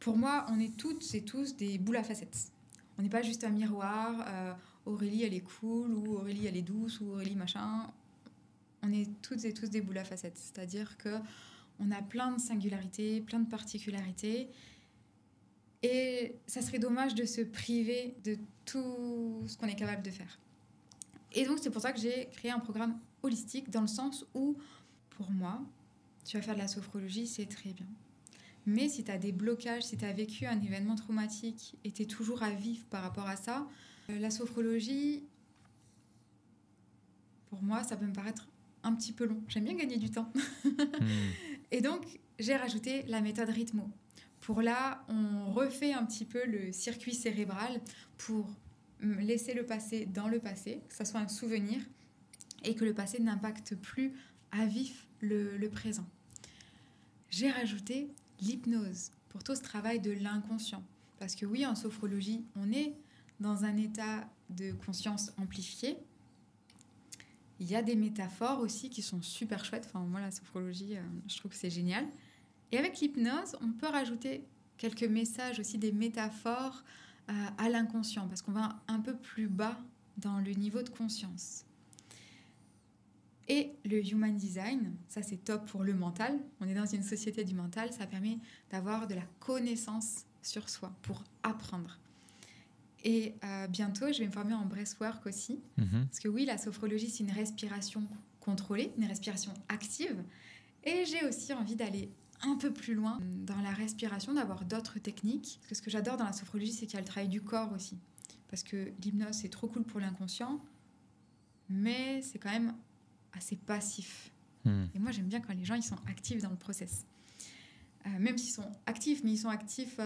Pour moi, on est toutes et tous des boules à facettes. On n'est pas juste un miroir. Aurélie, elle est cool, ou Aurélie, elle est douce, ou Aurélie, machin. On est toutes et tous des boules à facettes. C'est-à-dire qu'on a plein de singularités, plein de particularités. Et ça serait dommage de se priver de tout ce qu'on est capable de faire. Et donc, c'est pour ça que j'ai créé un programme holistique, dans le sens où, pour moi, tu vas faire de la sophrologie, c'est très bien. Mais si tu as des blocages, si tu as vécu un événement traumatique et tu es toujours à vif par rapport à ça, la sophrologie, pour moi, ça peut me paraître un petit peu long. J'aime bien gagner du temps. Et donc, j'ai rajouté la méthode Rythmo. Pour là, on refait un petit peu le circuit cérébral pour laisser le passé dans le passé, que ça soit un souvenir, et que le passé n'impacte plus à vif le présent. J'ai rajouté l'hypnose pour tout ce travail de l'inconscient. Parce que oui, en sophrologie, on est dans un état de conscience amplifié. Il y a des métaphores aussi qui sont super chouettes. Enfin, moi, la sophrologie, je trouve que c'est génial. Et avec l'hypnose, on peut rajouter quelques messages aussi, des métaphores à l'inconscient, parce qu'on va un peu plus bas dans le niveau de conscience. Et le Human Design, ça c'est top pour le mental. On est dans une société du mental, ça permet d'avoir de la connaissance sur soi pour apprendre. Et bientôt, je vais me former en breathwork aussi. Parce que oui, la sophrologie, c'est une respiration contrôlée, une respiration active. Et j'ai aussi envie d'aller un peu plus loin dans la respiration, d'avoir d'autres techniques. Parce que ce que j'adore dans la sophrologie, c'est qu'il y a le travail du corps aussi. Parce que l'hypnose, c'est trop cool pour l'inconscient, mais c'est quand même assez passif. Et moi, j'aime bien quand les gens ils sont actifs dans le process. Même s'ils sont actifs, mais ils sont actifs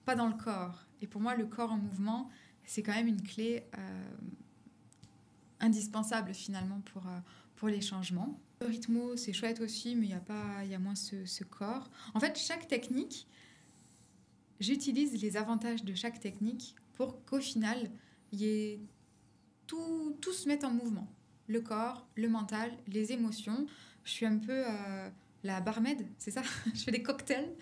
pas dans le corps. Et pour moi, le corps en mouvement, c'est quand même une clé indispensable finalement pour les changements. Le rythmo, c'est chouette aussi, mais il y a moins ce corps. En fait, chaque technique, j'utilise les avantages de chaque technique pour qu'au final, il y ait tout se mette en mouvement. Le corps, le mental, les émotions. Je suis un peu la barmaid, c'est ça. Je fais des cocktails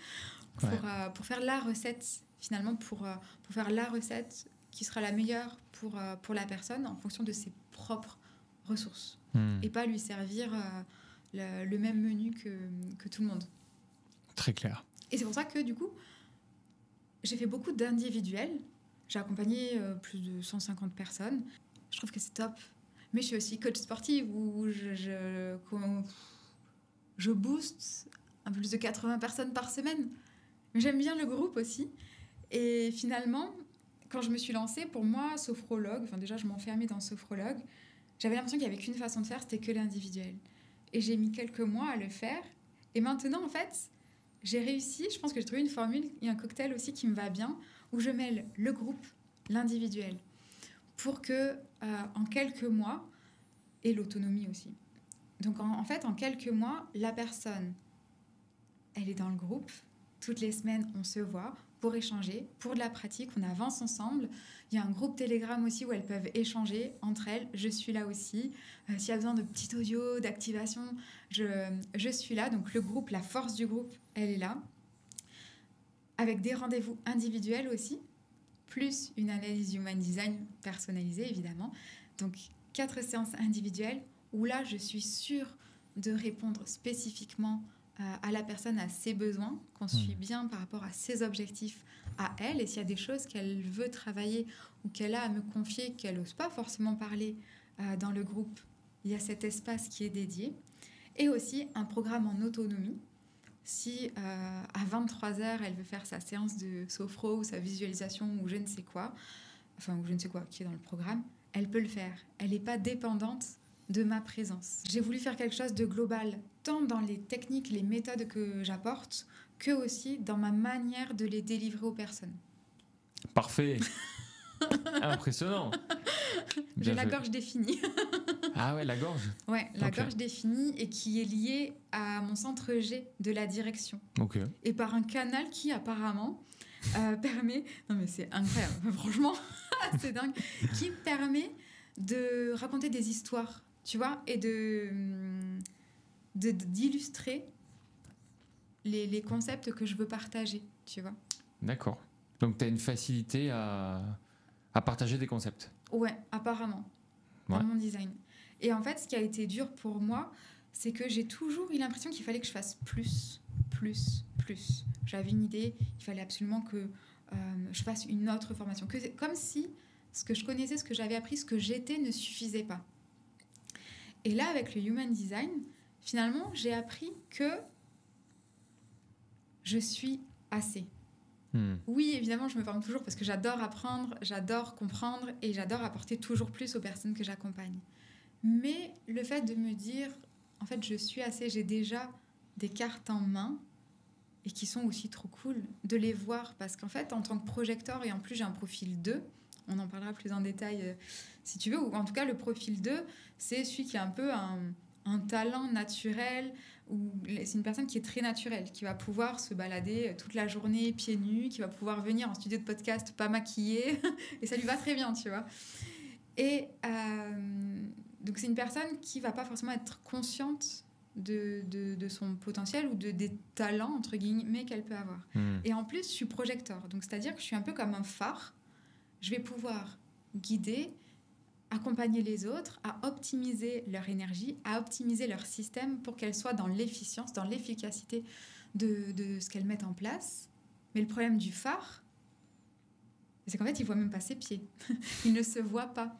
pour faire la recette, finalement, pour faire la recette qui sera la meilleure pour la personne en fonction de ses propres ressources. Et pas lui servir le même menu que tout le monde. Très clair. Et c'est pour ça que, du coup, j'ai fait beaucoup d'individuels. J'ai accompagné plus de 150 personnes. Je trouve que c'est top. Mais je suis aussi coach sportive où je booste un peu plus de 80 personnes par semaine. Mais j'aime bien le groupe aussi. Et finalement, quand je me suis lancée, pour moi, sophrologue, enfin déjà je m'enfermais dans sophrologue, j'avais l'impression qu'il n'y avait qu'une façon de faire, c'était que l'individuel. Et j'ai mis quelques mois à le faire. Et maintenant, en fait, j'ai réussi, je pense que j'ai trouvé une formule, il y a un cocktail aussi qui me va bien, où je mêle le groupe, l'individuel, pour que en quelques mois, et l'autonomie aussi. Donc en fait, en quelques mois, la personne, elle est dans le groupe. Toutes les semaines, on se voit pour échanger, pour de la pratique, on avance ensemble. Il y a un groupe Telegram aussi où elles peuvent échanger entre elles. Je suis là aussi. S'il y a besoin de petits audios, d'activation, je suis là. Donc le groupe, la force du groupe, elle est là. Avec des rendez-vous individuels aussi, plus une analyse Human Design personnalisée, évidemment. Donc 4 séances individuelles où là, je suis sûre de répondre spécifiquement à la personne, à ses besoins, qu'on suit bien par rapport à ses objectifs à elle. Et s'il y a des choses qu'elle veut travailler ou qu'elle a à me confier, qu'elle n'ose pas forcément parler dans le groupe, il y a cet espace qui est dédié. Et aussi un programme en autonomie. Si à 23h, elle veut faire sa séance de sophro ou sa visualisation ou je ne sais quoi, ou je ne sais quoi qui est dans le programme, elle peut le faire. Elle n'est pas dépendante de ma présence. J'ai voulu faire quelque chose de global, tant dans les techniques, les méthodes que j'apporte, que aussi dans ma manière de les délivrer aux personnes. Parfait. Impressionnant. J'ai la gorge définie. Ah ouais, la gorge. Ouais, la gorge définie et qui est liée à mon centre G de la direction. Ok. Et par un canal qui apparemment permet... Non mais c'est incroyable, franchement, c'est dingue. Qui permet de raconter des histoires, tu vois, et d'illustrer les concepts que je veux partager, tu vois. D'accord. Donc tu as une facilité à partager des concepts. Ouais, apparemment, Ouais. dans mon design. Et en fait, ce qui a été dur pour moi, c'est que j'ai toujours eu l'impression qu'il fallait que je fasse plus, plus, plus. J'avais une idée, il fallait absolument que je fasse une autre formation. Comme si ce que je connaissais, ce que j'avais appris, ce que j'étais ne suffisait pas. Et là, avec le Human Design, finalement, j'ai appris que je suis assez. Oui, évidemment, je me forme toujours parce que j'adore apprendre, j'adore comprendre et j'adore apporter toujours plus aux personnes que j'accompagne. Mais le fait de me dire, en fait, je suis assez, j'ai déjà des cartes en main et qui sont aussi trop cool de les voir parce qu'en fait, en tant que projecteur, et en plus j'ai un profil 2, on en parlera plus en détail si tu veux, ou en tout cas le profil 2, c'est celui qui a un peu un talent naturel, ou c'est une personne qui est très naturelle, qui va pouvoir se balader toute la journée pieds nus, qui va pouvoir venir en studio de podcast pas maquillée, et ça lui va très bien, tu vois. Et donc c'est une personne qui va pas forcément être consciente de son potentiel ou des talents, entre guillemets, qu'elle peut avoir. Et en plus, je suis projecteur, donc c'est-à-dire que je suis un peu comme un phare. Je vais pouvoir guider, accompagner les autres à optimiser leur énergie, à optimiser leur système pour qu'elles soient dans l'efficience, dans l'efficacité de ce qu'elles mettent en place. Mais le problème du phare, c'est qu'en fait, il ne voit même pas ses pieds. Il ne se voit pas.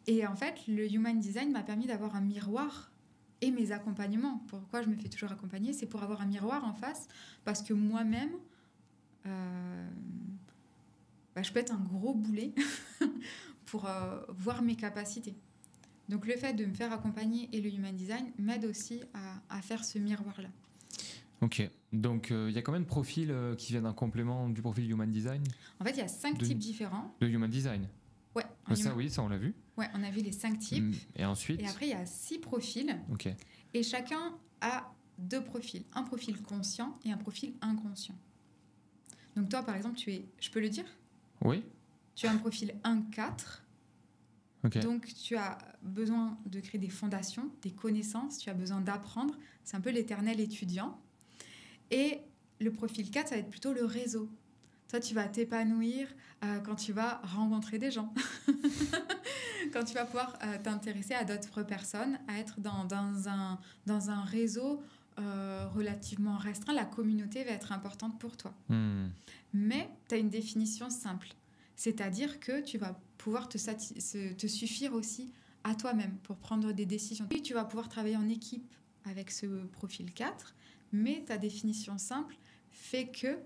Et en fait, le Human Design m'a permis d'avoir un miroir et mes accompagnements. Pourquoi je me fais toujours accompagner ? C'est pour avoir un miroir en face, parce que moi-même, je peux être un gros boulet pour voir mes capacités. Donc le fait de me faire accompagner et le Human Design m'aide aussi à faire ce miroir-là. Ok, donc il y a combien de profils qui viennent en complément du profil Human Design ? En fait, il y a 5 types différents. De Human Design ? Ouais. Ça oui, ça on l'a vu. Ouais, on a vu les 5 types. Et ensuite ? Et après, il y a 6 profils. Ok. Et chacun a 2 profils. Un profil conscient et un profil inconscient. Donc toi, par exemple, je peux le dire ? Oui. Tu as un profil 1-4. Okay. Donc, tu as besoin de créer des fondations, des connaissances, tu as besoin d'apprendre. C'est un peu l'éternel étudiant. Et le profil 4, ça va être plutôt le réseau. Toi, tu vas t'épanouir quand tu vas rencontrer des gens. Quand tu vas pouvoir t'intéresser à d'autres personnes, à être dans un réseau relativement restreint. La communauté va être importante pour toi. Mais tu as une définition simple. C'est-à-dire que tu vas pouvoir te suffire aussi à toi-même pour prendre des décisions. Puis tu vas pouvoir travailler en équipe avec ce profil 4, mais ta définition simple fait que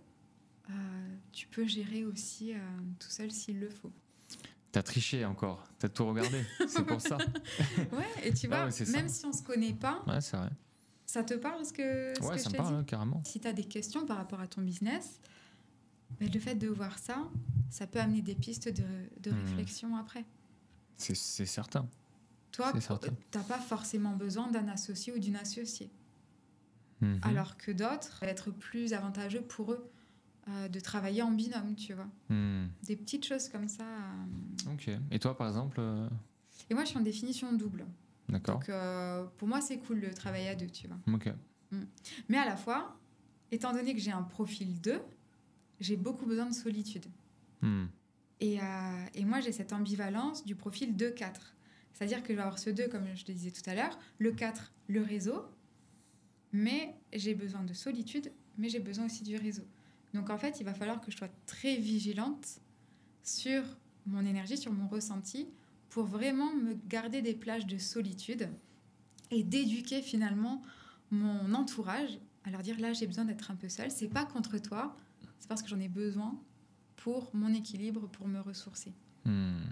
tu peux gérer aussi tout seul s'il le faut. T'as triché encore, t'as tout regardé, c'est pour ça. Ouais, et tu vois, même si on se connaît pas, ouais, c'est vrai. Ça te parle ce que ça je me t'ai parle, dit ? Carrément. Si tu as des questions par rapport à ton business, le fait de voir ça, ça peut amener des pistes de réflexion après. C'est certain. Toi, tu n'as pas forcément besoin d'un associé ou d'une associée. Alors que d'autres, ça va être plus avantageux pour eux de travailler en binôme, tu vois. Des petites choses comme ça. Ok. Et toi, par exemple Et moi, je suis en définition double. D'accord. Donc, pour moi, c'est cool de travailler à 2, tu vois. Ok. Mais à la fois, étant donné que j'ai un profil 2, j'ai beaucoup besoin de solitude. Et moi, j'ai cette ambivalence du profil 2-4. C'est-à-dire que je vais avoir ce 2, comme je te disais tout à l'heure, le 4, le réseau, mais j'ai besoin de solitude, mais j'ai besoin aussi du réseau. Donc en fait, il va falloir que je sois très vigilante sur mon énergie, sur mon ressenti, pour vraiment me garder des plages de solitude et d'éduquer finalement mon entourage à leur dire là, j'ai besoin d'être un peu seule. C'est pas contre toi, c'est parce que j'en ai besoin pour mon équilibre, pour me ressourcer. Mais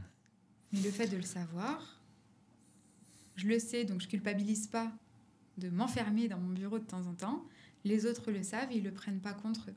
le fait de le savoir, je le sais, donc je culpabilise pas de m'enfermer dans mon bureau de temps en temps. Les autres le savent et ils le prennent pas contre eux.